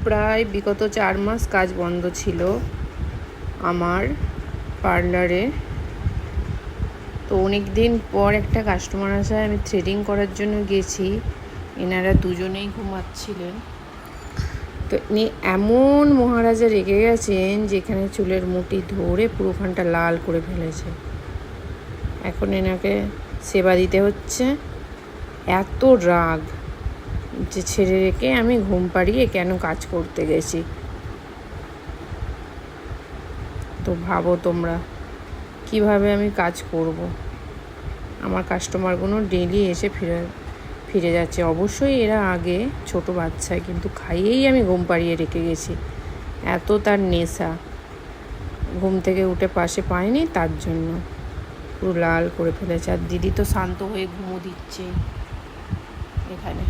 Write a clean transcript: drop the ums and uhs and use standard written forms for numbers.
প্রায় বিগত 4 মাস কাজ বন্ধ ছিল আমার পার্লারে। তো অনেক দিন পর একটা কাস্টমার আসায় আমি থ্রেডিং করার জন্য গেছি। এনারা দুজনেই ঘুমাচ্ছিলেন। তো ইনি এমন মহারাজা রেগে গেছেন যেখানে চুলের মুঠি ধরে পুরোখানটা লাল করে ফেলেছে। এখন এনাকে সেবা দিতে হচ্ছে। এত রাগ যে ছেড়ে রেখে আমি ঘুম পাড়িয়ে কেন কাজ করতে গেছি। তো ভাবো তোমরা কিভাবে আমি কাজ করব। আমার কাস্টমারগুলো ডেইলি এসে ফিরে যাচ্ছে। অবশ্যই এরা আগে ছোট বাচ্চা, কিন্তু খাইয়েই আমি ঘুম পাড়িয়ে রেখে গেছি। এত তার নেশা, ঘুম থেকে উঠে পাশে পায়নি তার জন্য পুরো লাল করে ফেলেছে। আর দিদি তো শান্ত হয়ে ঘুমো দিচ্ছে এখানে।